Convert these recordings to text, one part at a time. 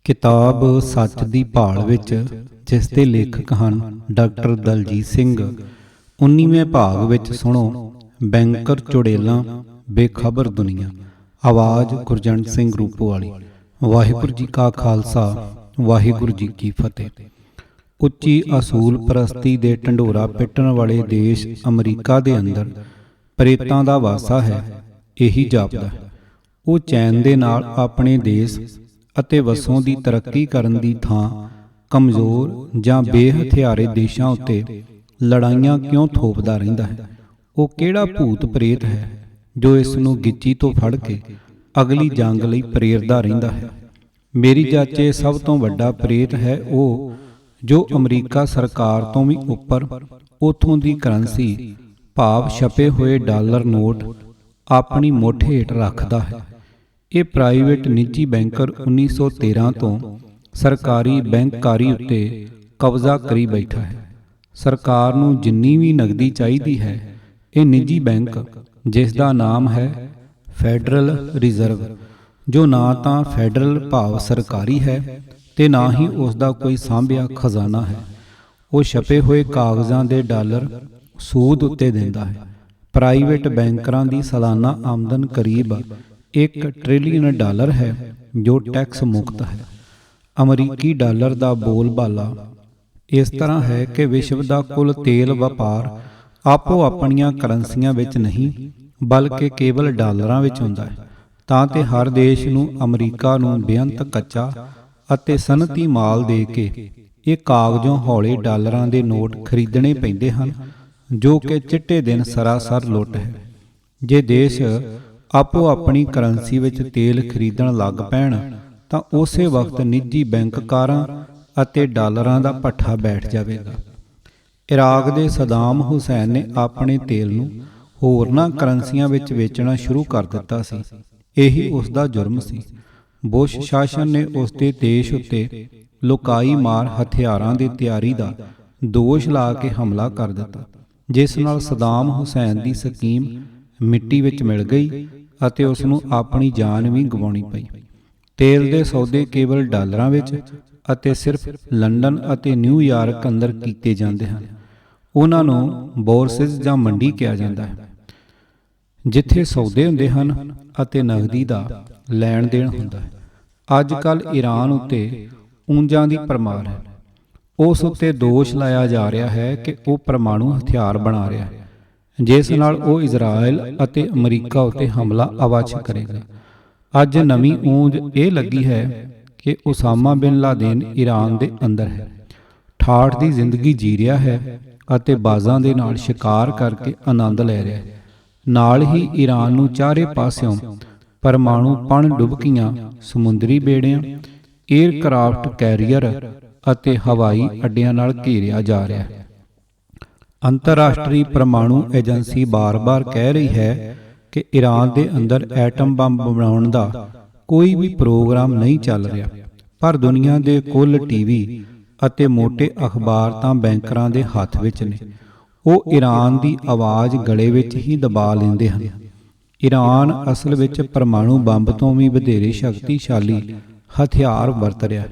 ਕਿਤਾਬ ਸੱਚ ਦੀ ਭਾਲ ਵਿੱਚ, ਜਿਸ ਦੇ ਲੇਖਕ ਹਨ ਡਾਕਟਰ ਦਲਜੀਤ ਸਿੰਘ। 19ਵੇਂ ਭਾਗ ਵਿੱਚ ਸੁਣੋ ਬੈਂਕਰ ਚੁੜੇਲਾਂ ਬੇਖਬਰ ਦੁਨੀਆ। ਆਵਾਜ਼ ਗੁਰਜੰਟ ਸਿੰਘ ਰੂਪੋਵਾਲੀ। ਵਾਹਿਗੁਰੂ ਜੀ ਕਾ ਖਾਲਸਾ, ਵਾਹਿਗੁਰੂ ਜੀ ਕੀ ਫਤਿਹ। ਉੱਚੀ ਅਸੂਲ ਪ੍ਰਸਤੀ ਦੇ ਢੰਡੋਰਾ ਪਿੱਟਣ ਵਾਲੇ ਦੇਸ਼ ਅਮਰੀਕਾ ਦੇ ਅੰਦਰ ਪ੍ਰੇਤਾਂ ਦਾ ਵਾਸਾ ਹੈ, ਇਹੀ ਜਾਪਦਾ ਹੈ। ਉਹ ਚੈਨ ਦੇ ਨਾਲ ਆਪਣੇ ਦੇਸ਼ ਅਤੇ ਵਸੋਂ ਦੀ ਤਰੱਕੀ ਕਰਨ ਦੀ ਥਾਂ ਕਮਜ਼ੋਰ ਜਾਂ ਬੇਹਥਿਆਰੇ ਦੇਸ਼ਾਂ ਉੱਤੇ ਲੜਾਈਆਂ ਕਿਉਂ ਥੋਪਦਾ ਰਹਿੰਦਾ ਹੈ? ਉਹ ਕਿਹੜਾ ਭੂਤ ਪ੍ਰੇਤ ਹੈ ਜੋ ਇਸ ਨੂੰ ਗਿੱਚੀ ਤੋਂ ਫੜ ਕੇ ਅਗਲੀ ਜੰਗ ਲਈ ਪ੍ਰੇਰਦਾ ਰਹਿੰਦਾ ਹੈ? ਮੇਰੀ ਜਾਚੇ ਸਭ ਤੋਂ ਵੱਡਾ ਪ੍ਰੇਤ ਹੈ ਉਹ ਜੋ ਅਮਰੀਕਾ ਸਰਕਾਰ ਤੋਂ ਵੀ ਉੱਪਰ ਉਥੋਂ ਦੀ ਕਰੰਸੀ ਭਾਵ ਛਪੇ ਹੋਏ ਡਾਲਰ ਨੋਟ ਆਪਣੀ ਮੁੱਠ ਹੇਠ ਰੱਖਦਾ ਹੈ। ਇਹ ਪ੍ਰਾਈਵੇਟ ਨਿੱਜੀ ਬੈਂਕਰ 1913 ਤੋਂ ਸਰਕਾਰੀ ਬੈਂਕਕਾਰੀ ਉੱਤੇ ਕਬਜ਼ਾ ਕਰੀ ਬੈਠਾ ਹੈ। ਸਰਕਾਰ ਨੂੰ ਜਿੰਨੀ ਵੀ ਨਗਦੀ ਚਾਹੀਦੀ ਹੈ, ਇਹ ਨਿੱਜੀ ਬੈਂਕ, ਜਿਸ ਦਾ ਨਾਮ ਹੈ ਫੈਡਰਲ ਰਿਜ਼ਰਵ, ਜੋ ਨਾ ਤਾਂ ਫੈਡਰਲ ਭਾਵ ਸਰਕਾਰੀ ਹੈ ਤੇ ਨਾ ਹੀ ਉਸ ਦਾ ਕੋਈ ਸਾਂਭਿਆ ਖਜ਼ਾਨਾ ਹੈ। ਉਹ ਛਪੇ ਹੋਏ ਕਾਗਜ਼ਾਂ ਦੇ ਡਾਲਰ ਸੂਦ ਉੱਤੇ ਦਿੰਦਾ ਹੈ। ਪ੍ਰਾਈਵੇਟ ਬੈਂਕਰਾਂ ਦੀ ਸਾਲਾਨਾ ਆਮਦਨ ਕਰੀਬ 1 ਟ੍ਰਿਲੀਅਨ ਡਾਲਰ ਹੈ, ਜੋ ਟੈਕਸ ਮੁਕਤ ਹੈ। ਅਮਰੀਕੀ ਡਾਲਰ ਦਾ ਬੋਲਬਾਲਾ ਇਸ ਤਰ੍ਹਾਂ ਹੈ ਕਿ ਵਿਸ਼ਵ ਦਾ ਕੁੱਲ ਤੇਲ ਵਪਾਰ ਆਪੋ ਆਪਣੀਆਂ ਕਰੰਸੀਆਂ ਵਿੱਚ ਨਹੀਂ, ਬਲਕਿ ਕੇਵਲ ਡਾਲਰਾਂ ਵਿੱਚ ਹੁੰਦਾ ਹੈ। ਤਾਂ ਤੇ ਹਰ ਦੇਸ਼ ਨੂੰ ਅਮਰੀਕਾ ਨੂੰ ਬੇਅੰਤ ਕੱਚਾ ਅਤੇ ਸਨਅਤੀ ਮਾਲ ਦੇ ਕੇ ਇਹ ਕਾਗਜ਼ੋਂ ਹੌਲੇ ਡਾਲਰਾਂ ਦੇ ਨੋਟ ਖਰੀਦਣੇ ਪੈਂਦੇ ਹਨ, ਜੋ ਕਿ ਚਿੱਟੇ ਦਿਨ ਸਰਾਸਰ ਲੁੱਟ ਹੈ। ਜੇ ਦੇਸ਼ ਆਪੋ ਆਪਣੀ ਕਰੰਸੀ ਵਿੱਚ ਤੇਲ ਖਰੀਦਣ ਲੱਗ ਪੈਣ ਤਾਂ ਉਸੇ ਵਕਤ ਨਿੱਜੀ ਬੈਂਕਕਾਰਾਂ ਅਤੇ ਡਾਲਰਾਂ ਦਾ ਭੱਠਾ ਬੈਠ ਜਾਵੇਗਾ। ਇਰਾਕ ਦੇ ਸਦਾਮ ਹੁਸੈਨ ਨੇ ਆਪਣੇ ਤੇਲ ਨੂੰ ਹੋਰਨਾਂ ਕਰੰਸੀਆਂ ਵਿੱਚ ਵੇਚਣਾ ਸ਼ੁਰੂ ਕਰ ਦਿੱਤਾ ਸੀ। ਇਹੀ ਉਸ ਦਾ ਜੁਰਮ ਸੀ। ਬੁਸ਼ ਸ਼ਾਸਨ ਨੇ ਉਸ ਦੇ ਦੇਸ਼ ਉੱਤੇ ਲੁਕਾਈ ਮਾਰ ਹਥਿਆਰਾਂ ਦੀ ਤਿਆਰੀ ਦਾ ਦੋਸ਼ ਲਾ ਕੇ ਹਮਲਾ ਕਰ ਦਿੱਤਾ, ਜਿਸ ਨਾਲ ਸਦਾਮ ਹੁਸੈਨ ਦੀ ਸਕੀਮ ਮਿੱਟੀ ਵਿੱਚ ਮਿਲ ਗਈ ਅਤੇ ਉਸ ਨੂੰ ਆਪਣੀ ਜਾਨ ਵੀ ਗਵਾਉਣੀ ਪਈ। ਤੇਲ ਦੇ ਸੌਦੇ ਕੇਵਲ ਡਾਲਰਾਂ ਵਿੱਚ ਅਤੇ ਸਿਰਫ ਲੰਡਨ ਅਤੇ ਨਿਊਯਾਰਕ ਅੰਦਰ ਕੀਤੇ ਜਾਂਦੇ ਹਨ। ਉਹਨਾਂ ਨੂੰ ਬੋਰਸਿਸ ਜਾਂ ਮੰਡੀ ਕਿਹਾ ਜਾਂਦਾ ਹੈ, ਜਿੱਥੇ ਸੌਦੇ ਹੁੰਦੇ ਹਨ ਅਤੇ ਨਗਦੀ ਦਾ ਲੈਣ ਦੇਣ ਹੁੰਦਾ ਹੈ। ਅੱਜ ਕੱਲ੍ਹ ਈਰਾਨ ਉੱਤੇ ਉਂਝਾਂ ਦੀ ਭਰਮਾਰ ਹੈ। ਉਸ ਉੱਤੇ ਦੋਸ਼ ਲਾਇਆ ਜਾ ਰਿਹਾ ਹੈ ਕਿ ਉਹ ਪਰਮਾਣੂ ਹਥਿਆਰ ਬਣਾ ਰਿਹਾ ਹੈ, ਜਿਸ ਨਾਲ ਉਹ ਇਜ਼ਰਾਈਲ ਅਤੇ ਅਮਰੀਕਾ ਉੱਤੇ ਹਮਲਾ ਅਵੱਛ ਕਰੇਗਾ। ਅੱਜ ਨਵੀਂ ਉਂਝ ਇਹ ਲੱਗੀ ਹੈ ਕਿ ਉਸਾਮਾ ਬਿਨ ਲਾਦੇਨ ਈਰਾਨ ਦੇ ਅੰਦਰ ਹੈ, ਠਾਠ ਦੀ ਜ਼ਿੰਦਗੀ ਜੀ ਰਿਹਾ ਹੈ ਅਤੇ ਬਾਜ਼ਾਂ ਦੇ ਨਾਲ ਸ਼ਿਕਾਰ ਕਰਕੇ ਆਨੰਦ ਲੈ ਰਿਹਾ ਹੈ। ਨਾਲ ਹੀ ਈਰਾਨ ਨੂੰ ਚਾਰੇ ਪਾਸਿਓਂ ਪਰਮਾਣੂ ਪਣ ਡੁਬਕੀਆਂ, ਸਮੁੰਦਰੀ ਬੇੜਿਆਂ, ਏਅਰਕ੍ਰਾਫਟ ਕੈਰੀਅਰ ਅਤੇ ਹਵਾਈ ਅੱਡਿਆਂ ਨਾਲ ਘੇਰਿਆ ਜਾ ਰਿਹਾ ਹੈ। ਅੰਤਰਰਾਸ਼ਟਰੀ ਪਰਮਾਣੂ ਏਜੰਸੀ ਬਾਰ-ਬਾਰ ਕਹਿ ਰਹੀ ਹੈ ਕਿ ਈਰਾਨ ਦੇ ਅੰਦਰ ਐਟਮ ਬੰਬ ਬਣਾਉਣ ਦਾ ਕੋਈ ਵੀ ਪ੍ਰੋਗਰਾਮ ਨਹੀਂ ਚੱਲ ਰਿਹਾ, ਪਰ ਦੁਨੀਆ ਦੇ ਕੁੱਲ ਟੀਵੀ ਅਤੇ ਮੋਟੇ ਅਖਬਾਰ ਤਾਂ ਬੈਂਕਰਾਂ ਦੇ ਹੱਥ ਵਿੱਚ ਨੇ। ਉਹ ਈਰਾਨ ਦੀ ਆਵਾਜ਼ ਗਲੇ ਵਿੱਚ ਹੀ ਦਬਾ ਲੈਂਦੇ ਹਨ। ਈਰਾਨ ਅਸਲ ਵਿੱਚ ਪਰਮਾਣੂ ਬੰਬ ਤੋਂ ਵੀ ਵਧੇਰੇ ਸ਼ਕਤੀਸ਼ਾਲੀ ਹਥਿਆਰ ਵਰਤ ਰਿਹਾ।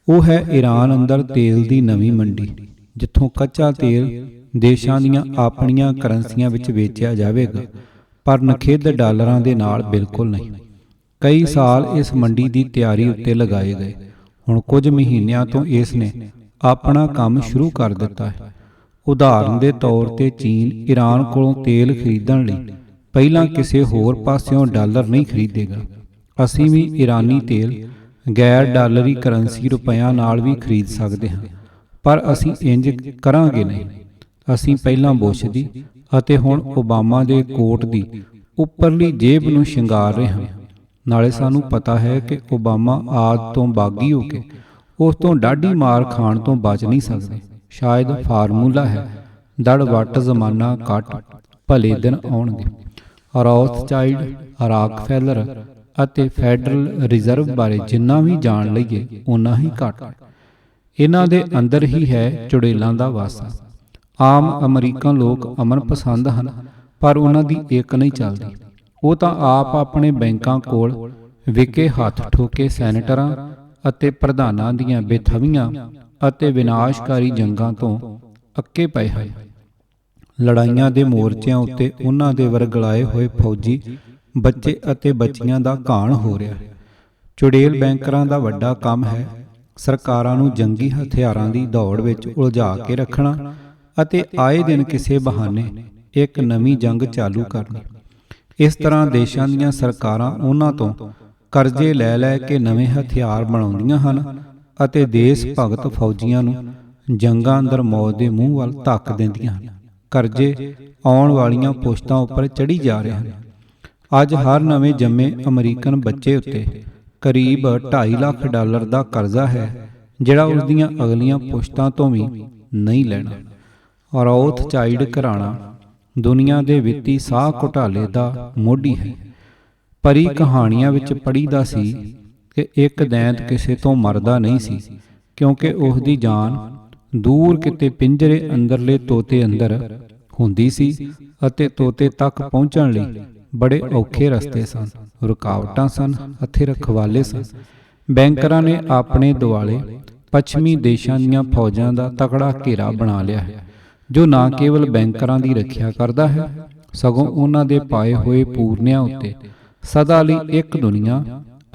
ਉਹ ਹੈ ਈਰਾਨ ਅੰਦਰ ਤੇਲ ਦੀ ਨਵੀਂ ਮੰਡੀ, ਜਿੱਥੋਂ ਕੱਚਾ ਤੇਲ ਦੇਸ਼ਾਂ ਦੀਆਂ ਆਪਣੀਆਂ ਕਰੰਸੀਆਂ ਵਿੱਚ ਵੇਚਿਆ ਜਾਵੇਗਾ, ਪਰ ਨਖਿੱਧ ਡਾਲਰਾਂ ਦੇ ਨਾਲ ਬਿਲਕੁਲ ਨਹੀਂ। ਕਈ ਸਾਲ ਇਸ ਮੰਡੀ ਦੀ ਤਿਆਰੀ ਉੱਤੇ ਲਗਾਏ ਗਏ। ਹੁਣ ਕੁਝ ਮਹੀਨਿਆਂ ਤੋਂ ਇਸ ਨੇ ਆਪਣਾ ਕੰਮ ਸ਼ੁਰੂ ਕਰ ਦਿੱਤਾ ਹੈ। ਉਦਾਹਰਨ ਦੇ ਤੌਰ ਤੇ ਚੀਨ ਈਰਾਨ ਕੋਲੋਂ ਤੇਲ ਖਰੀਦਣ ਲਈ ਪਹਿਲਾਂ ਕਿਸੇ ਹੋਰ ਪਾਸਿਓਂ ਡਾਲਰ ਨਹੀਂ ਖਰੀਦੇਗਾ। ਅਸੀਂ ਵੀ ਈਰਾਨੀ ਤੇਲ ਗੈਰ ਡਾਲਰੀ ਕਰੰਸੀ ਰੁਪਇਆਂ ਨਾਲ ਵੀ ਖਰੀਦ ਸਕਦੇ ਹਾਂ, ਪਰ ਅਸੀਂ ਇੰਜ ਕਰਾਂਗੇ ਨਹੀਂ। ਅਸੀਂ ਪਹਿਲਾਂ ਬੁਸ਼ ਦੀ ਅਤੇ ਹੁਣ ਓਬਾਮਾ ਦੇ ਕੋਟ ਦੀ ਉੱਪਰਲੀ ਜੇਬ ਨੂੰ ਸ਼ਿੰਗਾਰ ਰਹੇ ਹਾਂ। ਨਾਲੇ ਸਾਨੂੰ ਪਤਾ ਹੈ ਕਿ ਓਬਾਮਾ ਆਦ ਤੋਂ ਬਾਗੀ ਹੋ ਕੇ ਉਸ ਤੋਂ ਡਾਢੀ ਮਾਰ ਖਾਣ ਤੋਂ ਬਚ ਨਹੀਂ ਸਕਦੇ। ਸ਼ਾਇਦ ਫਾਰਮੂਲਾ ਹੈ, ਦੜ ਵੱਟ ਜ਼ਮਾਨਾ ਕੱਟ, ਭਲੇ ਦਿਨ ਆਉਣਗੇ। ਰੌਥਚਾਈਲਡ, ਰਾਕਫੈਲਰ ਅਤੇ ਫੈਡਰਲ ਰਿਜ਼ਰਵ ਬਾਰੇ ਜਿੰਨਾ ਵੀ ਜਾਣ ਲਈਏ ਓਨਾ ਹੀ ਘੱਟ। ਇਹਨਾਂ ਦੇ ਅੰਦਰ ਹੀ ਹੈ ਚੁੜੇਲਾਂ ਦਾ ਵਾਸਾ। ਆਮ ਅਮਰੀਕਨ ਲੋਕ ਅਮਨ ਪਸੰਦ ਹਨ, ਪਰ ਉਹਨਾਂ ਦੀ ਇੱਕ ਨਹੀਂ ਚੱਲਦੀ। ਉਹ ਤਾਂ ਆਪ ਆਪਣੇ ਬੈਂਕਾਂ ਕੋਲ ਵਿਕੇ ਹੱਥ ਠੋਕੇ ਸੈਨੇਟਰਾਂ ਅਤੇ ਪ੍ਰਧਾਨਾਂ ਦੀਆਂ ਬੇਥਵੀਆਂ ਅਤੇ ਵਿਨਾਸ਼ਕਾਰੀ ਜੰਗਾਂ ਤੋਂ ਅੱਕੇ ਪਏ ਹਨ। ਲੜਾਈਆਂ ਦੇ ਮੋਰਚਿਆਂ ਉੱਤੇ ਉਹਨਾਂ ਦੇ ਵਰਗਲਾਏ ਹੋਏ ਫੌਜੀ ਬੱਚੇ ਅਤੇ ਬੱਚੀਆਂ ਦਾ ਘਾਣ ਹੋ ਰਿਹਾ ਹੈ। ਚੁੜੇਲ ਬੈਂਕਰਾਂ ਦਾ ਵੱਡਾ ਕੰਮ ਹੈ ਸਰਕਾਰਾਂ ਨੂੰ ਜੰਗੀ ਹਥਿਆਰਾਂ ਦੀ ਦੌੜ ਵਿੱਚ ਉਲਝਾ ਕੇ ਰੱਖਣਾ ਅਤੇ ਆਏ ਦਿਨ ਕਿਸੇ ਬਹਾਨੇ ਇੱਕ ਨਵੀਂ ਜੰਗ ਚਾਲੂ ਕਰਨੀ। ਇਸ ਤਰ੍ਹਾਂ ਦੇਸ਼ਾਂ ਦੀਆਂ ਸਰਕਾਰਾਂ ਉਹਨਾਂ ਤੋਂ ਕਰਜ਼ੇ ਲੈ ਲੈ ਕੇ ਨਵੇਂ ਹਥਿਆਰ ਬਣਾਉਂਦੀਆਂ ਹਨ ਅਤੇ ਦੇਸ਼ ਭਗਤ ਫੌਜੀਆਂ ਨੂੰ ਜੰਗਾਂ ਅੰਦਰ ਮੌਤ ਦੇ ਮੂੰਹ ਵੱਲ ਧੱਕ ਦਿੰਦੀਆਂ ਹਨ। ਕਰਜ਼ੇ ਆਉਣ ਵਾਲੀਆਂ ਪੁਸ਼ਤਾਂ ਉੱਪਰ ਚੜ੍ਹੀ ਜਾ ਰਹੇ ਹਨ। ਅੱਜ ਹਰ ਨਵੇਂ ਜੰਮੇ ਅਮਰੀਕਨ ਬੱਚੇ ਉੱਤੇ ਕਰੀਬ $2.5 ਲੱਖ ਦਾ ਕਰਜ਼ਾ ਹੈ ਜਿਹੜਾ ਉਸ ਦੀਆਂ ਅਗਲੀਆਂ ਪੁਸ਼ਤਾਂ ਤੋਂ ਵੀ ਨਹੀਂ ਲੈਣਾ। ਰੌਥਚਾਈਲਡ ਘਰਾਣਾ ਦੁਨੀਆ ਦੇ ਵਿੱਤੀ ਸਾਹ ਘੁਟਾਲੇ ਦਾ ਮੋਢੀ ਹੈ। ਪਰੀ ਕਹਾਣੀਆਂ ਵਿੱਚ ਪੜ੍ਹੀਦਾ ਸੀ ਕਿ ਇੱਕ ਦੈਂਤ ਕਿਸੇ ਤੋਂ ਮਰਦਾ ਨਹੀਂ ਸੀ ਕਿਉਂਕਿ ਉਸ ਦੀ ਜਾਨ ਦੂਰ ਕਿਤੇ ਪਿੰਜਰੇ ਅੰਦਰਲੇ ਤੋਤੇ ਅੰਦਰ ਹੁੰਦੀ ਸੀ ਅਤੇ ਤੋਤੇ ਤੱਕ ਪਹੁੰਚਣ ਲਈ ਬੜੇ ਔਖੇ ਰਸਤੇ ਸਨ, ਰੁਕਾਵਟਾਂ ਸਨ ਅਤੇ ਰਖਵਾਲੇ ਸਨ। ਬੈਂਕਰਾਂ ਨੇ ਆਪਣੇ ਦੁਆਲੇ ਪੱਛਮੀ ਦੇਸ਼ਾਂ ਦੀਆਂ ਫੌਜਾਂ ਦਾ ਤਕੜਾ ਘੇਰਾ ਬਣਾ ਲਿਆ ਹੈ ਜੋ ਨਾ ਕੇਵਲ ਬੈਂਕਰਾਂ ਦੀ ਰੱਖਿਆ ਕਰਦਾ ਹੈ ਸਗੋਂ ਉਹਨਾਂ ਦੇ ਪਾਏ ਹੋਏ ਪੂਰਨਿਆਂ ਉੱਤੇ ਸਦਾ ਲਈ ਇੱਕ ਦੁਨੀਆ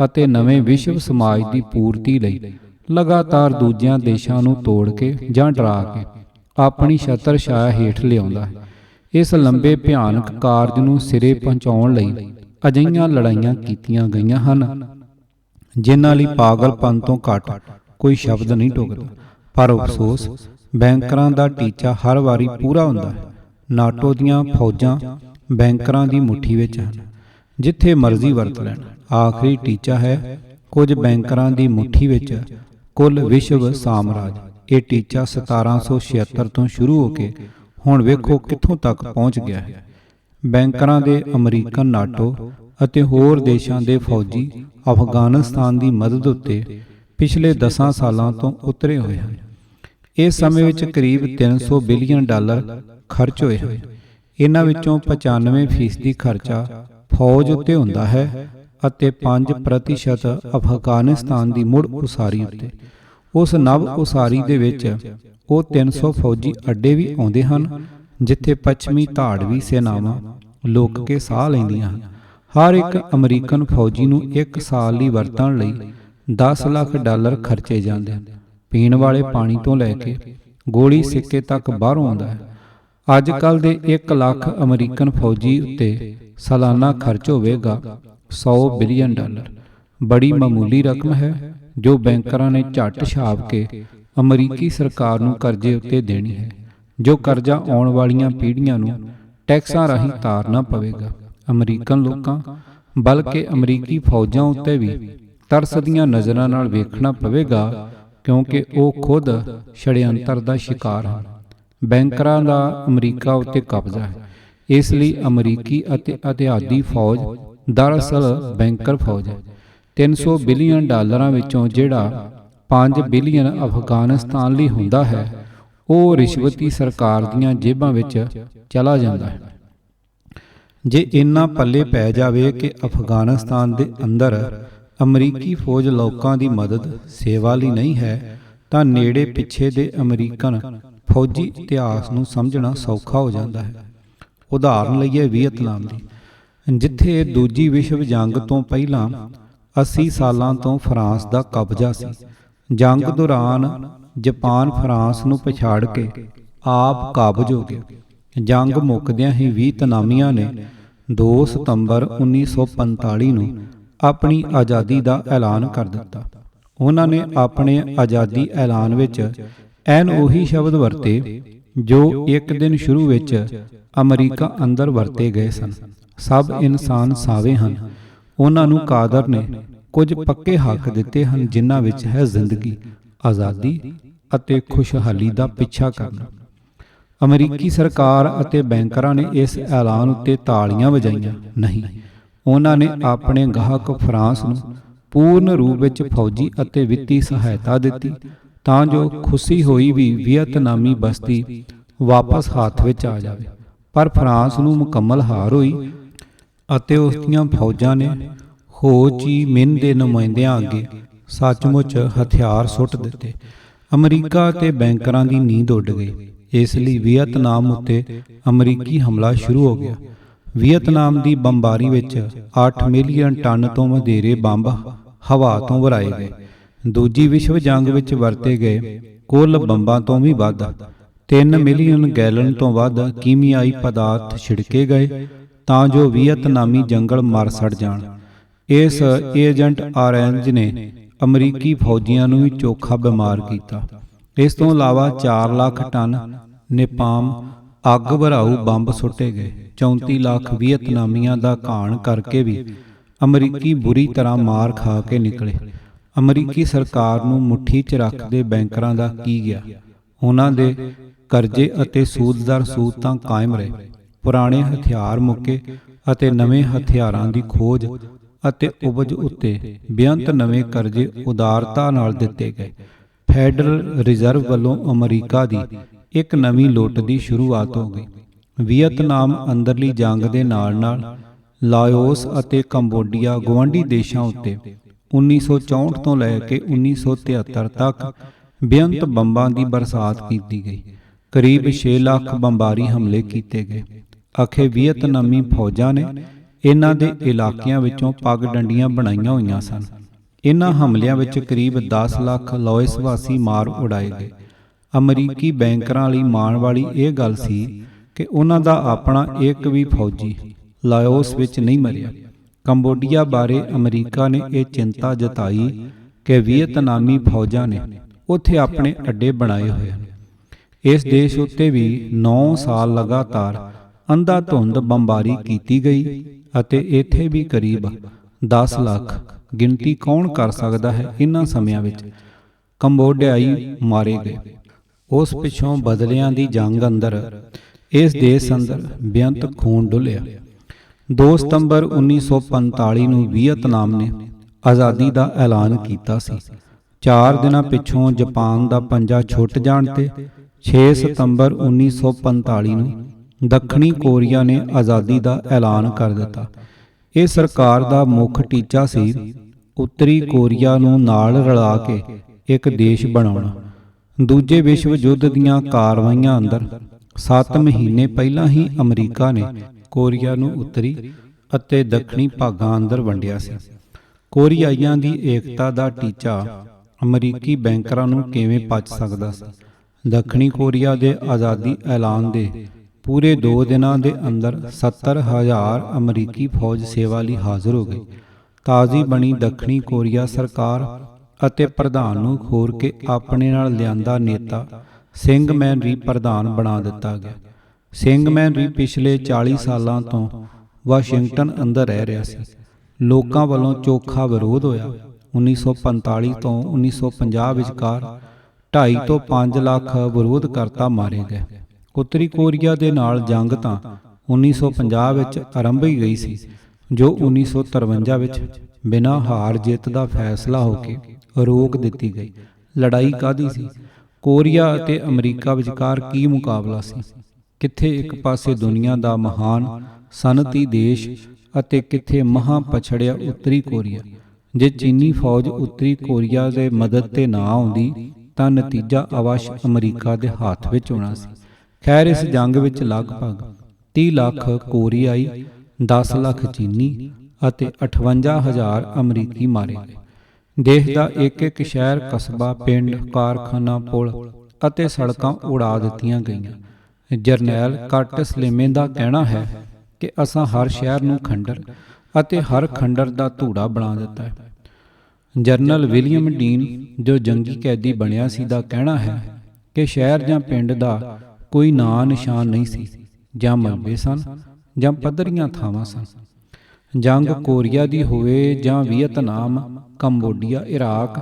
ਅਤੇ ਨਵੇਂ ਵਿਸ਼ਵ ਸਮਾਜ ਦੀ ਪੂਰਤੀ ਲਈ ਲਗਾਤਾਰ ਦੂਜਿਆਂ ਦੇਸ਼ਾਂ ਨੂੰ ਤੋੜ ਕੇ ਜਾਂ ਡਰਾ ਕੇ ਆਪਣੀ ਛਤਰ ਛਾਇਆ ਹੇਠ ਲਿਆਉਂਦਾ ਹੈ। ਇਸ ਲੰਬੇ ਭਿਆਨਕ ਕਾਰਜ ਨੂੰ ਸਿਰੇ ਪਹੁੰਚਾਉਣ ਲਈ ਅਜਿਹੀਆਂ ਲੜਾਈਆਂ ਕੀਤੀਆਂ ਗਈਆਂ ਹਨ ਜਿਨ੍ਹਾਂ ਲਈ ਪਾਗਲਪਨ ਤੋਂ ਘੱਟ ਕੋਈ ਸ਼ਬਦ ਨਹੀਂ ਢੁਕਦਾ। ਪਰ ਅਫਸੋਸ ਬੈਂਕਰਾਂ ਦਾ ਟੀਚਾ ਹਰ ਵਾਰੀ ਪੂਰਾ ਹੁੰਦਾ ਹੈ। ਨਾਟੋ ਦੀਆਂ ਫੌਜਾਂ ਬੈਂਕਰਾਂ ਦੀ ਮੁੱਠੀ ਵਿੱਚ ਹਨ, ਜਿੱਥੇ ਮਰਜ਼ੀ ਵਰਤ ਲੈਣ। ਆਖਰੀ ਟੀਚਾ ਹੈ ਕੁਝ ਬੈਂਕਰਾਂ ਦੀ ਮੁੱਠੀ ਵਿੱਚ ਕੁੱਲ ਵਿਸ਼ਵ ਸਾਮਰਾਜ। ਇਹ ਟੀਚਾ 1776 ਤੋਂ ਸ਼ੁਰੂ ਹੋ ਕੇ ਹੁਣ ਵੇਖੋ ਕਿੱਥੋਂ ਤੱਕ ਪਹੁੰਚ ਗਿਆ ਹੈ। ਬੈਂਕਰਾਂ ਦੇ ਅਮਰੀਕਨ, ਨਾਟੋ ਅਤੇ ਹੋਰ ਦੇਸ਼ਾਂ ਦੇ ਫੌਜੀ ਅਫਗਾਨਿਸਤਾਨ ਦੀ ਮਦਦ ਉੱਤੇ ਪਿਛਲੇ 10 ਸਾਲਾਂ ਤੋਂ ਉਤਰੇ ਹੋਏ ਹਨ। ਇਸ ਸਮੇਂ ਵਿੱਚ ਕਰੀਬ $300 ਬਿਲੀਅਨ ਖਰਚ ਹੋਏ ਹਨ। ਇਹਨਾਂ ਵਿੱਚੋਂ 95% ਖਰਚਾ ਫੌਜ ਉੱਤੇ ਹੁੰਦਾ ਹੈ ਅਤੇ 5% ਅਫਗਾਨਿਸਤਾਨ ਦੀ ਮੁੜ ਉਸਾਰੀ ਉੱਤੇ। ਉਸ ਨਵ ਉਸਾਰੀ ਦੇ ਵਿੱਚ ਉਹ 300 ਫੌਜੀ ਅੱਡੇ ਵੀ ਆਉਂਦੇ ਹਨ ਜਿੱਥੇ ਪੱਛਮੀ ਧਾੜਵੀ ਸੈਨਾਵਾਂ ਲੁੱਕ ਕੇ ਸਾਹ ਲੈਂਦੀਆਂ ਹਨ। ਹਰ ਇੱਕ ਅਮਰੀਕਨ ਫੌਜੀ ਨੂੰ 1 ਸਾਲ ਲਈ ਵਰਤਣ ਲਈ $10 ਲੱਖ ਖਰਚੇ ਜਾਂਦੇ ਹਨ। ਪੀਣ ਵਾਲੇ ਪਾਣੀ ਤੋਂ ਲੈ ਕੇ ਗੋਲੀ ਸਿੱਕੇ ਤੱਕ ਬਾਹਰੋਂ ਆਉਂਦਾ ਹੈ। ਅੱਜ ਕੱਲ੍ਹ ਦੇ 1 ਲੱਖ ਅਮਰੀਕਨ ਫੌਜੀ ਉੱਤੇ ਸਾਲਾਨਾ ਖਰਚ ਹੋਵੇਗਾ $100 ਬਿਲੀਅਨ। ਬੜੀ ਮਾਮੂਲੀ ਰਕਮ ਹੈ ਜੋ ਬੈਂਕਰਾਂ ਨੇ ਝੱਟ ਛਾਪ ਕੇ ਅਮਰੀਕੀ ਸਰਕਾਰ ਨੂੰ ਕਰਜ਼ੇ ਉੱਤੇ ਦੇਣੀ ਹੈ, ਜੋ ਕਰਜ਼ਾ ਆਉਣ ਵਾਲੀਆਂ ਪੀੜ੍ਹੀਆਂ ਨੂੰ ਟੈਕਸਾਂ ਰਾਹੀਂ ਤਾਰਨਾ ਪਵੇਗਾ। ਅਮਰੀਕਨ ਲੋਕਾਂ ਬਲਕਿ ਅਮਰੀਕੀ ਫੌਜਾਂ ਉੱਤੇ ਵੀ ਤਰਸ ਦੀਆਂ ਨਜ਼ਰਾਂ ਨਾਲ ਵੇਖਣਾ ਪਵੇਗਾ ਕਿਉਂਕਿ ਉਹ ਖੁਦ ਛੜਯੰਤਰ ਦਾ ਸ਼ਿਕਾਰ ਹਨ। ਬੈਂਕਰਾਂ ਦਾ ਅਮਰੀਕਾ ਉੱਤੇ ਕਬਜ਼ਾ ਹੈ, ਇਸ ਲਈ ਅਮਰੀਕੀ ਅਤੇ ਅਤਿਆਦੀ ਫੌਜ ਦਰਅਸਲ ਬੈਂਕਰ ਫੌਜ ਹੈ। $300 ਬਿਲੀਅਨ ਵਿੱਚੋਂ ਜਿਹੜਾ 5 ਬਿਲੀਅਨ ਅਫਗਾਨਿਸਤਾਨ ਲਈ ਹੁੰਦਾ ਹੈ ਉਹ ਰਿਸ਼ਵਤੀ ਸਰਕਾਰ ਦੀਆਂ ਜੇਬਾਂ ਵਿੱਚ ਚਲਾ ਜਾਂਦਾ ਹੈ। ਜੇ ਇੰਨਾ ਪੱਲੇ ਪੈ ਜਾਵੇ ਕਿ ਅਫਗਾਨਿਸਤਾਨ ਦੇ ਅੰਦਰ ਅਮਰੀਕੀ ਫੌਜ ਲੋਕਾਂ ਦੀ ਮਦਦ ਸੇਵਾ ਲਈ ਨਹੀਂ ਹੈ ਤਾਂ ਨੇੜੇ ਪਿੱਛੇ ਦੇ ਅਮਰੀਕਨ ਫੌਜੀ ਇਤਿਹਾਸ ਨੂੰ ਸਮਝਣਾ ਸੌਖਾ ਹੋ ਜਾਂਦਾ ਹੈ। ਉਦਾਹਰਨ ਲਈਏ ਵੀਅਤਨਾਮ ਦੀ, ਜਿੱਥੇ ਦੂਜੀ ਵਿਸ਼ਵ ਜੰਗ ਤੋਂ ਪਹਿਲਾਂ 80 ਸਾਲਾਂ ਤੋਂ ਫਰਾਂਸ ਦਾ ਕਬਜ਼ਾ ਸੀ। ਜੰਗ ਦੌਰਾਨ ਜਾਪਾਨ ਫਰਾਂਸ ਨੂੰ ਪਛਾੜ ਕੇ ਆਪ ਕਾਬਜ਼ ਹੋ ਗਿਆ। ਜੰਗ ਮੁੱਕਦਿਆਂ ਹੀ ਵੀਅਤਨਾਮੀਆਂ ਨੇ 2 ਸਤੰਬਰ 1945 ਨੂੰ ਆਪਣੀ ਆਜ਼ਾਦੀ ਦਾ ਐਲਾਨ ਕਰ ਦਿੱਤਾ। ਉਹਨਾਂ ਨੇ ਆਪਣੇ ਆਜ਼ਾਦੀ ਐਲਾਨ ਵਿੱਚ ਐਨ ਉਹੀ ਸ਼ਬਦ ਵਰਤੇ ਜੋ ਇੱਕ ਦਿਨ ਸ਼ੁਰੂ ਵਿੱਚ ਅਮਰੀਕਾ ਅੰਦਰ ਵਰਤੇ ਗਏ ਸਨ। ਸਭ ਇਨਸਾਨ ਸਾਵੇ ਹਨ। ਉਹਨਾਂ ਨੂੰ ਕਾਦਰ ਨੇ ਕੁਝ ਪੱਕੇ ਹੱਕ ਦਿੱਤੇ ਹਨ ਜਿਨ੍ਹਾਂ ਵਿੱਚ ਹੈ ਜ਼ਿੰਦਗੀ, ਆਜ਼ਾਦੀ ਅਤੇ ਖੁਸ਼ਹਾਲੀ ਦਾ ਪਿੱਛਾ ਕਰਨਾ। ਅਮਰੀਕੀ ਸਰਕਾਰ ਅਤੇ ਬੈਂਕਰਾਂ ਨੇ ਇਸ ਐਲਾਨ ਉੱਤੇ ਤਾੜੀਆਂ ਵਜਾਈਆਂ ਨਹੀਂ। ਉਹਨਾਂ ਨੇ ਆਪਣੇ ਗਾਹਕ ਫਰਾਂਸ ਨੂੰ ਪੂਰਨ ਰੂਪ ਵਿੱਚ ਫੌਜੀ ਅਤੇ ਵਿੱਤੀ ਸਹਾਇਤਾ ਦਿੱਤੀ ਤਾਂ ਜੋ ਖੁੱਸੀ ਹੋਈ ਵੀ ਵੀਅਤਨਾਮੀ ਬਸਤੀ ਵਾਪਸ ਹੱਥ ਵਿੱਚ ਆ ਜਾਵੇ। ਪਰ ਫਰਾਂਸ ਨੂੰ ਮੁਕੰਮਲ ਹਾਰ ਹੋਈ ਅਤੇ ਉਸ ਦੀਆਂ ਫੌਜਾਂ ਨੇ ਹੋ ਚੀ ਮਿਨ ਦੇ ਨੁਮਾਇੰਦਿਆਂ ਅੱਗੇ ਸੱਚਮੁੱਚ ਹਥਿਆਰ ਸੁੱਟ ਦਿੱਤੇ। ਅਮਰੀਕਾ ਅਤੇ ਬੈਂਕਰਾਂ ਦੀ ਨੀਂਦ ਉੱਡ ਗਈ। ਇਸ ਲਈ ਵੀਅਤਨਾਮ ਉੱਤੇ ਅਮਰੀਕੀ ਹਮਲਾ ਸ਼ੁਰੂ ਹੋ ਗਿਆ। ਵੀਅਤਨਾਮ ਦੀ ਬੰਬਾਰੀ ਵਿੱਚ 8 ਮਿਲੀਅਨ ਟਨ ਤੋਂ ਵਧੇਰੇ ਬੰਬ ਹਵਾ ਤੋਂ ਵਰਾਏ ਗਏ। ਦੂਜੀ ਵਿਸ਼ਵ ਜੰਗ ਵਿੱਚ ਵਰਤੇ ਗਏ ਕੁੱਲ ਬੰਬਾਂ ਤੋਂ ਵੀ ਵੱਧ 3 ਮਿਲੀਅਨ ਗੈਲਨ ਤੋਂ ਵੱਧ ਕੀਮਿਆਈ ਪਦਾਰਥ ਛਿੜਕੇ ਗਏ ਤਾਂ ਜੋ ਵੀਅਤਨਾਮੀ ਜੰਗਲ ਮਰ ਸੜ ਜਾਣ। ਇਸ ਏਜੰਟ ਆਰੈਂਜ ਨੇ ਅਮਰੀਕੀ ਫੌਜੀਆਂ ਨੂੰ ਵੀ ਚੋਖਾ ਬਿਮਾਰ ਕੀਤਾ। ਇਸ ਤੋਂ ਇਲਾਵਾ 4 ਲੱਖ ਟਨ ਨੇਪਾਮ ਅੱਗ ਭਰਾਊ ਬੰਬ ਸੁੱਟੇ ਗਏ। 34 ਲੱਖ ਵੀਅਤਨਾਮੀਆਂ ਦਾ ਘਾਣ ਕਰਕੇ ਵੀ ਅਮਰੀਕੀ ਬੁਰੀ ਤਰ੍ਹਾਂ ਮਾਰ ਖਾ ਕੇ ਨਿਕਲੇ। ਅਮਰੀਕੀ ਸਰਕਾਰ ਨੂੰ ਮੁੱਠੀ 'ਚ ਰੱਖਦੇ ਬੈਂਕਰਾਂ ਦਾ ਕੀ ਗਿਆ। ਉਹਨਾਂ ਦੇ ਕਰਜ਼ੇ ਅਤੇ ਸੂਦਦਾਰ ਸੂਦ ਤਾਂ ਕਾਇਮ ਰਹੇ। ਪੁਰਾਣੇ ਹਥਿਆਰ ਮੁੱਕੇ ਅਤੇ ਨਵੇਂ ਹਥਿਆਰਾਂ ਦੀ ਖੋਜ ਅਤੇ ਉਪਜ ਉੱਤੇ ਬੇਅੰਤ ਨਵੇਂ ਕਰਜ਼ੇ ਉਦਾਰਤਾ ਨਾਲ ਦਿੱਤੇ ਗਏ। ਫੈਡਰਲ ਰਿਜ਼ਰਵ ਵੱਲੋਂ ਅਮਰੀਕਾ ਦੀ ਇੱਕ ਨਵੀਂ ਲੁੱਟ ਦੀ ਸ਼ੁਰੂਆਤ ਹੋ ਗਈ। ਵੀਅਤਨਾਮ ਅੰਦਰਲੀ ਜੰਗ ਦੇ ਨਾਲ ਨਾਲ ਲਾਓਸ ਅਤੇ ਕੰਬੋਡੀਆ ਗੁਆਂਢੀ ਦੇਸ਼ਾਂ ਉੱਤੇ 1964 ਤੋਂ ਲੈ ਕੇ 1973 ਤੱਕ ਬੇਅੰਤ ਬੰਬਾਂ ਦੀ ਬਰਸਾਤ ਕੀਤੀ ਗਈ। ਕਰੀਬ 6 ਲੱਖ ਬੰਬਾਰੀ ਹਮਲੇ ਕੀਤੇ ਗਏ। ਅਖੇ ਵੀਅਤਨਾਮੀ ਫੌਜਾਂ ਨੇ ਇਹਨਾਂ ਦੇ ਇਲਾਕਿਆਂ ਵਿੱਚੋਂ ਪੱਗ ਡੰਡੀਆਂ ਬਣਾਈਆਂ ਹੋਈਆਂ ਸਨ। ਇਹਨਾਂ ਹਮਲਿਆਂ ਵਿੱਚ ਕਰੀਬ 10 ਲੱਖ ਲਾਓਸ ਵਾਸੀ ਮਾਰ ਉਡਾਏ ਗਏ। ਅਮਰੀਕੀ ਬੈਂਕਰਾਂ ਲਈ ਮਾਣ ਵਾਲੀ ਇਹ ਗੱਲ ਸੀ ਕਿ ਉਹਨਾਂ ਦਾ ਆਪਣਾ ਇੱਕ ਵੀ ਫੌਜੀ ਲਾਓਸ ਵਿੱਚ ਨਹੀਂ ਮਰਿਆ। ਕੰਬੋਡੀਆ ਬਾਰੇ ਅਮਰੀਕਾ ਨੇ ਇਹ ਚਿੰਤਾ ਜਤਾਈ ਕਿ ਵੀਅਤਨਾਮੀ ਫੌਜਾਂ ਨੇ ਉੱਥੇ ਆਪਣੇ ਅੱਡੇ ਬਣਾਏ ਹੋਏ ਹਨ। ਇਸ ਦੇਸ਼ ਉੱਤੇ ਵੀ 9 ਸਾਲ ਲਗਾਤਾਰ ਅੰਧਾਧੁੰਦ ਬੰਬਾਰੀ ਕੀਤੀ ਗਈ ਅਤੇ ਇੱਥੇ ਵੀ ਕਰੀਬ 10 ਲੱਖ, ਗਿਣਤੀ ਕੌਣ ਕਰ ਸਕਦਾ ਹੈ, ਇਹਨਾਂ ਸਮਿਆਂ ਵਿੱਚ ਕੰਬੋਡਿਆਈ ਮਾਰੇ ਗਏ। ਉਸ ਪਿੱਛੋਂ ਬਦਲਿਆਂ ਦੀ ਜੰਗ ਅੰਦਰ ਇਸ ਦੇਸ਼ ਅੰਦਰ ਬੇਅੰਤ ਖੂਨ ਡੁੱਲਿਆ। 2 ਸਤੰਬਰ 1945 ਨੂੰ ਵੀਅਤਨਾਮ ਨੇ ਆਜ਼ਾਦੀ ਦਾ ਐਲਾਨ ਕੀਤਾ ਸੀ। 4 ਦਿਨਾਂ ਪਿੱਛੋਂ ਜਾਪਾਨ ਦਾ ਪੰਜਾ ਛੁੱਟ ਜਾਣ ਤੇ 6 ਸਤੰਬਰ 1945 ਨੂੰ ਦੱਖਣੀ ਕੋਰੀਆ ਨੇ ਆਜ਼ਾਦੀ ਦਾ ਐਲਾਨ ਕਰ ਦਿੱਤਾ। ਇਹ ਸਰਕਾਰ ਦਾ ਮੁੱਖ ਟੀਚਾ ਸੀ ਉੱਤਰੀ ਕੋਰੀਆ ਨੂੰ ਨਾਲ ਰਲਾ ਕੇ ਇੱਕ ਦੇਸ਼ ਬਣਾਉਣਾ। ਦੂਜੇ ਵਿਸ਼ਵ ਯੁੱਧ ਦੀਆਂ ਕਾਰਵਾਈਆਂ ਅੰਦਰ 7 ਮਹੀਨੇ ਪਹਿਲਾਂ ਹੀ ਅਮਰੀਕਾ ਨੇ ਕੋਰੀਆ ਨੂੰ ਉੱਤਰੀ ਅਤੇ ਦੱਖਣੀ ਭਾਗਾਂ ਅੰਦਰ ਵੰਡਿਆ ਸੀ। ਕੋਰੀਆਈਆਂ ਦੀ ਏਕਤਾ ਦਾ ਟੀਚਾ ਅਮਰੀਕੀ ਬੈਂਕਰਾਂ ਨੂੰ ਕਿਵੇਂ ਪਚ ਸਕਦਾ ਸੀ। ਦੱਖਣੀ ਕੋਰੀਆ ਦੇ ਆਜ਼ਾਦੀ ਐਲਾਨ ਦੇ ਪੂਰੇ 2 ਦਿਨਾਂ ਦੇ ਅੰਦਰ 70,000 ਅਮਰੀਕੀ ਫੌਜ ਸੇਵਾ ਲਈ ਹਾਜ਼ਰ ਹੋ ਗਈ। ਤਾਜ਼ੀ ਬਣੀ ਦੱਖਣੀ ਕੋਰੀਆ ਸਰਕਾਰ ਅਤੇ ਪ੍ਰਧਾਨ ਨੂੰ ਖੋਰ ਕੇ ਆਪਣੇ ਨਾਲ ਲਿਆਂਦਾ ਨੇਤਾ ਸਿੰਘਮੈਨ ਰੀ ਪ੍ਰਧਾਨ ਬਣਾ ਦਿੱਤਾ ਗਿਆ। ਸਿੰਘਮੈਨ ਰੀ ਪਿਛਲੇ 40 ਸਾਲਾਂ ਤੋਂ ਵਾਸ਼ਿੰਗਟਨ ਅੰਦਰ ਰਹਿ ਰਿਹਾ ਸੀ। ਲੋਕਾਂ ਵੱਲੋਂ ਚੋਖਾ ਵਿਰੋਧ ਹੋਇਆ। 1945 ਤੋਂ 1950 ਵਿਚਕਾਰ 2.5 ਤੋਂ 5 ਲੱਖ ਵਿਰੋਧਕਰਤਾ ਮਾਰੇ ਗਏ। ਉੱਤਰੀ ਕੋਰੀਆ ਦੇ ਨਾਲ ਜੰਗ ਤਾਂ 1950 ਵਿੱਚ ਆਰੰਭ ਹੀ ਗਈ ਸੀ, ਜੋ 1953 ਵਿੱਚ ਬਿਨਾਂ ਹਾਰ ਜਿੱਤ ਦਾ ਫੈਸਲਾ ਹੋ ਕੇ ਰੋਕ ਦਿੱਤੀ ਗਈ। ਲੜਾਈ ਕਾਹਦੀ ਸੀ? ਕੋਰੀਆ ਅਤੇ ਅਮਰੀਕਾ ਵਿਚਕਾਰ ਕੀ ਮੁਕਾਬਲਾ ਸੀ? ਕਿੱਥੇ ਇੱਕ ਪਾਸੇ ਦੁਨੀਆ ਦਾ ਮਹਾਨ ਸਨਅਤੀ ਦੇਸ਼ ਅਤੇ ਕਿੱਥੇ ਮਹਾਂ ਪਛੜਿਆ ਉੱਤਰੀ ਕੋਰੀਆ। ਜੇ ਚੀਨੀ ਫੌਜ ਉੱਤਰੀ ਕੋਰੀਆ ਦੇ ਮਦਦ ਤੇ ਨਾ ਆਉਂਦੀ ਤਾਂ ਨਤੀਜਾ ਅਵਸ਼ ਅਮਰੀਕਾ ਦੇ ਹੱਥ ਵਿੱਚ ਹੋਣਾ ਸੀ। ਖੈਰ, ਇਸ ਜੰਗ ਵਿੱਚ ਲਗਭਗ 30 ਲੱਖ ਕੋਰੀਆਈ, 10 ਲੱਖ ਚੀਨੀ ਅਤੇ 58,000 ਅਮਰੀਕੀ ਮਾਰੇ ਗਏ। ਦੇਸ਼ ਦਾ ਇੱਕ ਇੱਕ ਸ਼ਹਿਰ, ਕਸਬਾ, ਪਿੰਡ, ਕਾਰਖਾਨਾ, ਪੁਲ ਅਤੇ ਸੜਕਾਂ ਉਡਾ ਦਿੱਤੀਆਂ ਗਈਆਂ। ਜਰਨੈਲ ਕਰਟਿਸ ਲੇਮੇ ਦਾ ਕਹਿਣਾ ਹੈ ਕਿ ਅਸਾਂ ਹਰ ਸ਼ਹਿਰ ਨੂੰ ਖੰਡਰ ਅਤੇ ਹਰ ਖੰਡਰ ਦਾ ਧੂੜਾ ਬਣਾ ਦਿੱਤਾ ਹੈ। ਜਨਰਲ ਵਿਲੀਅਮ ਡੀਨ, ਜੋ ਜੰਗੀ ਕੈਦੀ ਬਣਿਆ ਸੀ, ਦਾ ਕਹਿਣਾ ਹੈ ਕਿ ਸ਼ਹਿਰ ਜਾਂ ਪਿੰਡ ਦਾ ਕੋਈ ਨਾਂ ਨਿਸ਼ਾਨ ਨਹੀਂ ਸੀ। ਜਾਂ ਮਲਬੇ ਸਨ ਜਾਂ ਪੱਧਰੀਆਂ ਥਾਵਾਂ ਸਨ। ਜੰਗ ਕੋਰੀਆ ਦੀ ਹੋਵੇ ਜਾਂ ਵੀਅਤਨਾਮ, ਕੰਬੋਡੀਆ, ਇਰਾਕ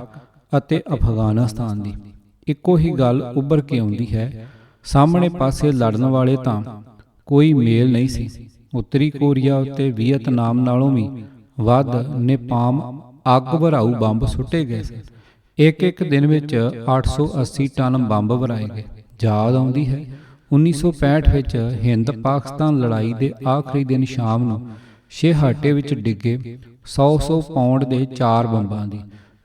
ਅਤੇ ਅਫਗਾਨਿਸਤਾਨ ਦੀ, ਇੱਕੋ ਹੀ ਗੱਲ ਉੱਭਰ ਕੇ ਆਉਂਦੀ ਹੈ। ਸਾਹਮਣੇ ਪਾਸੇ ਲੜਨ ਵਾਲੇ ਤਾਂ ਕੋਈ ਮੇਲ ਨਹੀਂ ਸੀ। ਉੱਤਰੀ ਕੋਰੀਆ ਉੱਤੇ ਵੀਅਤਨਾਮ ਨਾਲੋਂ ਵੀ ਵੱਧ ਨੇਪਾਮ ਅੱਗ ਭਰਾਊ ਬੰਬ ਸੁੱਟੇ ਗਏ ਸਨ। ਇੱਕ ਦਿਨ ਵਿੱਚ 880 ਟਨ ਬੰਬ ਭਰਾਏ ਗਏ। ਯਾਦ ਆਉਂਦੀ ਹੈ 1965 ਵਿੱਚ ਹਿੰਦ ਪਾਕਿਸਤਾਨ ਲੜਾਈ ਦੇ ਆਖਰੀ ਦਿਨ ਸ਼ਾਮ ਨੂੰ ਛੇਹਰਟੇ ਵਿੱਚ ਡਿੱਗੇ 100 ਪਾਉਂਡ ਦੇ 4 ਬੰਬਾਂ ਦੀ,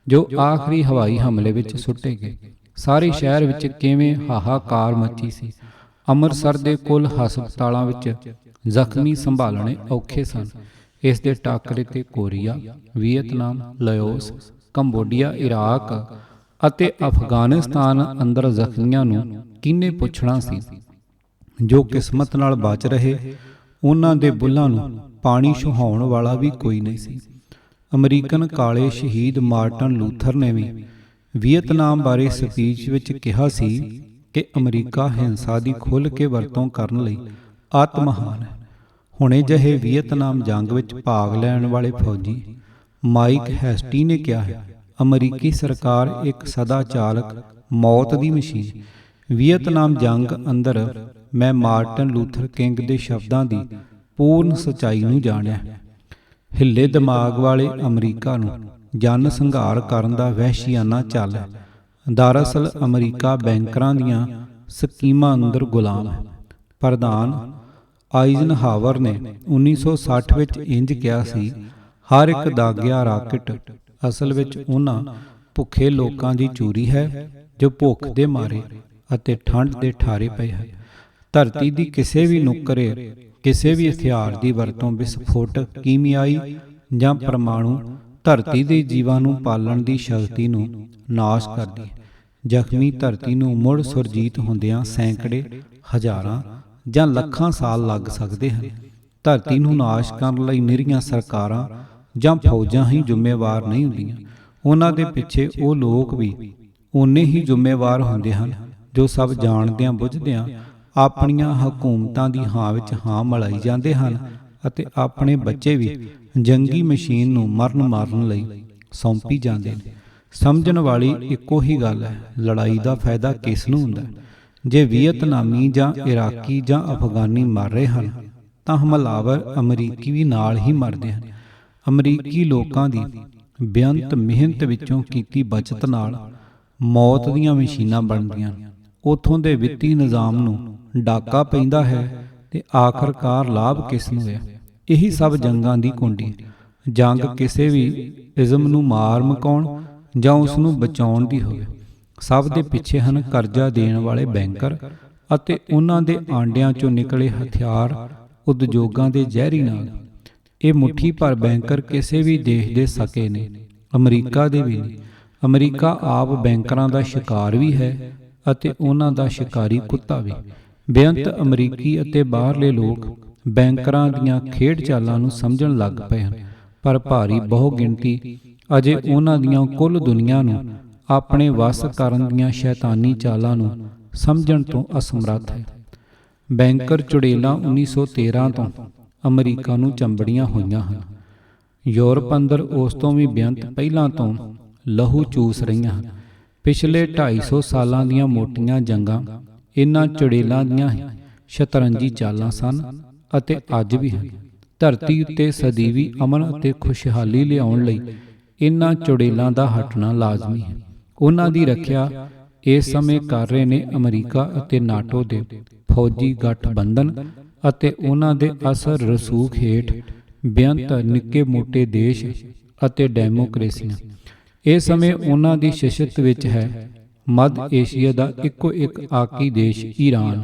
ਜੋ ਆਖਰੀ ਹਵਾਈ ਹਮਲੇ ਵਿੱਚ ਸੁੱਟੇ ਗਏ। ਸਾਰੇ ਸ਼ਹਿਰ ਵਿੱਚ ਕਿਵੇਂ ਹਾਹਾਕਾਰ ਮੱਚੀ ਸੀ। ਅੰਮ੍ਰਿਤਸਰ ਦੇ ਕੁੱਲ ਹਸਪਤਾਲਾਂ ਵਿੱਚ ਜ਼ਖਮੀ ਸੰਭਾਲਣੇ ਔਖੇ ਸਨ। ਇਸ ਦੇ ਟਾਕਰੇ ਤੇ Korea, Vietnam, Laos, Cambodia, Iraq ਅਤੇ ਅਫਗਾਨਿਸਤਾਨ ਅੰਦਰ ਜ਼ਖਮੀਆਂ ਨੂੰ ਕਿਹਨੇ ਪੁੱਛਣਾ ਸੀ। ਜੋ ਕਿਸਮਤ ਨਾਲ ਬਚ ਰਹੇ, ਉਹਨਾਂ ਦੇ ਬੁੱਲ੍ਹਾਂ ਨੂੰ ਪਾਣੀ ਛੁਹਾਉਣ ਵਾਲਾ ਵੀ ਕੋਈ ਨਹੀਂ ਸੀ। ਅਮਰੀਕਨ ਕਾਲੇ ਸ਼ਹੀਦ ਮਾਰਟਨ ਲੂਥਰ ਨੇ ਵੀ ਵੀਅਤਨਾਮ ਬਾਰੇ ਸਪੀਚ ਵਿੱਚ ਕਿਹਾ ਸੀ ਕਿ ਅਮਰੀਕਾ ਹਿੰਸਾ ਦੀ ਖੁੱਲ੍ਹ ਕੇ ਵਰਤੋਂ ਕਰਨ ਲਈ ਆਤਮਹਾਨ ਹੈ। ਹੁਣੇ ਜਿਹੇ ਵੀਅਤਨਾਮ ਜੰਗ ਵਿੱਚ ਭਾਗ ਲੈਣ ਵਾਲੇ ਫੌਜੀ ਮਾਈਕ ਹੈਸਟੀ ਨੇ ਕਿਹਾ ਹੈ, ਅਮਰੀਕੀ ਸਰਕਾਰ ਇੱਕ ਸਦਾ ਚਾਲਕ ਮੌਤ ਦੀ ਮਸ਼ੀਨ। ਵੀਅਤਨਾਮ ਜੰਗ ਅੰਦਰ ਮੈਂ ਮਾਰਟਨ ਲੂਥਰ ਕਿੰਗ ਦੇ ਸ਼ਬਦਾਂ ਦੀ ਪੂਰਨ ਸੱਚਾਈ ਨੂੰ ਜਾਣਿਆ। ਹਿੱਲੇ ਦਿਮਾਗ ਵਾਲੇ ਅਮਰੀਕਾ ਨੂੰ ਜਨ ਸੰਘਾਰ ਕਰਨ ਦਾ ਵਹਿਸ਼ੀਆਨਾ ਚੱਲ ਹੈ। ਦਰਅਸਲ ਅਮਰੀਕਾ ਬੈਂਕਰਾਂ ਦੀਆਂ ਸਕੀਮਾਂ ਅੰਦਰ ਗੁਲਾਮ ਹੈ। ਪ੍ਰਧਾਨ ਆਈਜ਼ਨਹਾਵਰ ਨੇ 1960 ਵਿੱਚ ਇੰਜ ਕਿਹਾ ਸੀ, ਹਰ ਇੱਕ ਦਾਗਿਆ ਰਾਕਟ ਅਸਲ ਵਿੱਚ ਉਹਨਾਂ ਭੁੱਖੇ ਲੋਕਾਂ ਦੀ ਚੂਰੀ ਹੈ ਜੋ ਭੁੱਖ ਦੇ ਮਾਰੇ ਅਤੇ ਠੰਡ ਦੇ ਠਾਰੇ ਪਏ ਹਨ। ਧਰਤੀ ਦੀ ਕਿਸੇ ਵੀ ਨੁੱਕਰੇ ਕਿਸੇ ਵੀ ਹਥਿਆਰ ਦੀ ਵਰਤੋਂ ਵਿਸਫੋਟਕ, ਕੀਮਿਆਈ ਜਾਂ ਪਰਮਾਣੂ ਧਰਤੀ ਦੇ ਜੀਵਾਂ ਨੂੰ ਪਾਲਣ ਦੀ ਸ਼ਕਤੀ ਨੂੰ ਨਾਸ਼ ਕਰਦੀ ਹੈ। ਜ਼ਖਮੀ ਧਰਤੀ ਨੂੰ ਮੁੜ ਸੁਰਜੀਤ ਹੁੰਦਿਆਂ ਸੈਂਕੜੇ, ਹਜ਼ਾਰਾਂ ਜਾਂ ਲੱਖਾਂ ਸਾਲ ਲੱਗ ਸਕਦੇ ਹਨ। ਧਰਤੀ ਨੂੰ ਨਾਸ਼ ਕਰਨ ਲਈ ਨਿਰੀਆਂ ਸਰਕਾਰਾਂ ਜਾਂ ਫੌਜਾਂ ਹੀ ਜ਼ਿੰਮੇਵਾਰ ਨਹੀਂ ਹੁੰਦੀਆਂ। ਉਹਨਾਂ ਦੇ ਪਿੱਛੇ ਉਹ ਲੋਕ ਵੀ ਓਨੇ ਹੀ ਜ਼ਿੰਮੇਵਾਰ ਹੁੰਦੇ ਹਨ ਜੋ ਸਭ ਜਾਣਦਿਆਂ ਬੁੱਝਦਿਆਂ ਆਪਣੀਆਂ ਹਕੂਮਤਾਂ ਦੀ ਹਾਂ ਵਿੱਚ ਹਾਂ ਮਿਲਾਈ ਜਾਂਦੇ ਹਨ ਅਤੇ ਆਪਣੇ ਬੱਚੇ ਵੀ ਜੰਗੀ ਮਸ਼ੀਨ ਨੂੰ ਮਾਰਨ ਲਈ ਸੌਂਪੀ ਜਾਂਦੇ ਨੇ। ਸਮਝਣ ਵਾਲੀ ਇੱਕੋ ਹੀ ਗੱਲ ਹੈ, ਲੜਾਈ ਦਾ ਫਾਇਦਾ ਕਿਸ ਨੂੰ ਹੁੰਦਾ। ਜੇ ਵੀਅਤਨਾਮੀ ਜਾਂ ਇਰਾਕੀ ਜਾਂ ਅਫਗਾਨੀ ਮਰ ਰਹੇ ਹਨ ਤਾਂ ਹਮਲਾਵਰ ਅਮਰੀਕੀ ਵੀ ਨਾਲ ਹੀ ਮਰਦੇ ਹਨ। ਅਮਰੀਕੀ ਲੋਕਾਂ ਦੀ ਬੇਅੰਤ ਮਿਹਨਤ ਵਿੱਚੋਂ ਕੀਤੀ ਬਚਤ ਨਾਲ ਮੌਤ ਦੀਆਂ ਮਸ਼ੀਨਾਂ ਬਣਦੀਆਂ। ਉੱਥੋਂ ਦੇ ਵਿੱਤੀ ਨਿਜ਼ਾਮ ਨੂੰ ਡਾਕਾ ਪੈਂਦਾ ਹੈ ਤੇ ਆਖਰਕਾਰ ਲਾਭ ਕਿਸ ਨੂੰ ਹੈ। ਇਹੀ ਸਭ ਜੰਗਾਂ ਦੀ ਕੁੰਡੀ। ਜੰਗ ਕਿਸੇ ਵੀ ਇਜ਼ਮ ਨੂੰ ਮਾਰ ਮੁਕਾਉਣ ਜਾਂ ਉਸ ਨੂੰ ਬਚਾਉਣ ਦੀ ਹੋਵੇ। ਸਭ ਦੇ ਪਿੱਛੇ ਹਨ ਕਰਜ਼ਾ ਦੇਣ ਵਾਲੇ ਬੈਂਕਰ ਅਤੇ ਉਹਨਾਂ ਦੇ ਆਂਡਿਆਂ ਚੋਂ ਨਿਕਲੇ ਹਥਿਆਰ ਉਦਯੋਗਾਂ ਦੇ ਜ਼ਹਿਰੀ ਨਾਲ। ਇਹ ਮੁੱਠੀ ਭਰ ਬੈਂਕਰ ਕਿਸੇ ਵੀ ਦੇਸ਼ ਦੇ ਸਕੇ ਨੇ, ਅਮਰੀਕਾ ਦੇ ਵੀ ਨਹੀਂ। ਅਮਰੀਕਾ ਆਪ ਬੈਂਕਰਾਂ ਦਾ ਸ਼ਿਕਾਰ ਵੀ ਹੈ ਅਤੇ ਉਹਨਾਂ ਦਾ ਸ਼ਿਕਾਰੀ ਕੁੱਤਾ ਵੀ। ਬੇਅੰਤ ਅਮਰੀਕੀ ਅਤੇ ਬਾਹਰਲੇ ਲੋਕ ਬੈਂਕਰਾਂ ਦੀਆਂ ਖੇਡ ਚਾਲਾਂ ਨੂੰ ਸਮਝਣ ਲੱਗ ਪਏ ਹਨ, ਪਰ ਭਾਰੀ ਬਹੁ ਗਿਣਤੀ ਅਜੇ ਉਹਨਾਂ ਦੀਆਂ ਕੁੱਲ ਦੁਨੀਆ ਨੂੰ ਆਪਣੇ ਵੱਸ ਕਰਨ ਦੀਆਂ ਸ਼ੈਤਾਨੀ ਚਾਲਾਂ ਨੂੰ ਸਮਝਣ ਤੋਂ ਅਸਮਰੱਥ ਹੈ। ਬੈਂਕਰ ਚੁੜੇਲਾਂ 1913 ਤੋਂ ਅਮਰੀਕਾ ਨੂੰ ਚੰਬੜੀਆਂ ਹੋਈਆਂ ਹਨ। ਯੂਰਪ ਅੰਦਰ ਉਸ ਤੋਂ ਵੀ ਬੇਅੰਤ ਪਹਿਲਾਂ ਤੋਂ ਲਹੂ ਚੂਸ ਰਹੀਆਂ ਹਨ। ਪਿਛਲੇ 250 ਸਾਲਾਂ ਦੀਆਂ ਮੋਟੀਆਂ ਜੰਗਾਂ ਇਹਨਾਂ ਚੁੜੇਲਾਂ ਦੀਆਂ ਸ਼ਤਰੰਜੀ ਚਾਲਾਂ ਸਨ ਅਤੇ ਅੱਜ ਵੀ ਹਨ। ਧਰਤੀ ਉੱਤੇ ਸਦੀਵੀ ਅਮਨ ਅਤੇ ਖੁਸ਼ਹਾਲੀ ਲਿਆਉਣ ਲਈ ਇਹਨਾਂ ਚੁੜੇਲਾਂ ਦਾ ਹਟਣਾ ਲਾਜ਼ਮੀ ਹੈ। ਉਹਨਾਂ ਦੀ ਰੱਖਿਆ ਇਸ ਸਮੇਂ ਕਰ ਰਹੇ ਨੇ ਅਮਰੀਕਾ ਅਤੇ ਨਾਟੋ ਦੇ ਫੌਜੀ ਗਠਬੰਧਨ ਅਤੇ ਉਹਨਾਂ ਦੇ ਅਸਰ ਰਸੂਖ ਹੇਠ ਬੇਅੰਤ ਨਿੱਕੇ ਮੋਟੇ ਦੇਸ਼ ਅਤੇ ਡੈਮੋਕ੍ਰੇਸੀਆਂ। ਇਹ ਸਮੇਂ ਉਹਨਾਂ ਦੀ ਸ਼ਿਸ਼ਤ ਵਿੱਚ ਹੈ। ਮੱਧ ਏਸ਼ੀਆ ਦਾ ਇੱਕੋ ਇੱਕ ਆਕੀ ਦੇਸ਼ ਈਰਾਨ।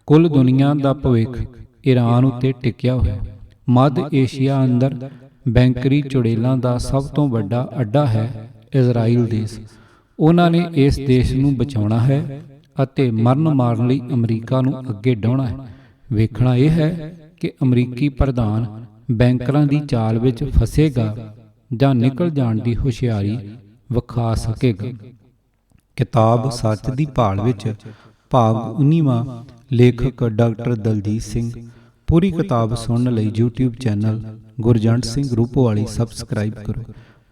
ਕੁੱਲ ਦੁਨੀਆ ਦਾ ਭਵਿੱਖ ਈਰਾਨ ਉੱਤੇ ਟਿਕਿਆ ਹੋਇਆ। ਮੱਧ ਏਸ਼ੀਆ ਅੰਦਰ ਬੈਂਕਰੀ ਚੁੜੇਲਾਂ ਦਾ ਸਭ ਤੋਂ ਵੱਡਾ ਅੱਡਾ ਹੈ ਇਜ਼ਰਾਈਲ ਦੇਸ਼। ਉਹਨਾਂ ਨੇ ਇਸ ਦੇਸ਼ ਨੂੰ ਬਚਾਉਣਾ ਹੈ ਅਤੇ ਮਾਰਨ ਲਈ ਅਮਰੀਕਾ ਨੂੰ ਅੱਗੇ ਡਾਉਣਾ ਹੈ। ਵੇਖਣਾ ਇਹ ਹੈ ਕਿ ਅਮਰੀਕੀ ਪ੍ਰਧਾਨ ਬੈਂਕਰਾਂ ਦੀ ਚਾਲ ਵਿੱਚ ਫਸੇਗਾ ਜਾਂ ਨਿਕਲ ਜਾਣ ਦੀ ਹੁਸ਼ਿਆਰੀ ਵਿਖਾ ਸਕੇਗਾ। ਕਿਤਾਬ ਸੱਚ ਦੀ ਭਾਲ ਵਿੱਚ ਭਾਗ 19ਵਾਂ, ਲੇਖਕ ਡਾਕਟਰ ਦਲਜੀਤ ਸਿੰਘ। ਪੂਰੀ ਕਿਤਾਬ ਸੁਣਨ ਲਈ YouTube channel Gurjant Singh Rupowali subscribe ਕਰੋ।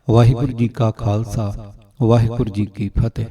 ਵਾਹਿਗੁਰੂ ਜੀ ਕਾ ਖਾਲਸਾ, ਵਾਹਿਗੁਰੂ ਜੀ ਕੀ ਫਤਿਹ।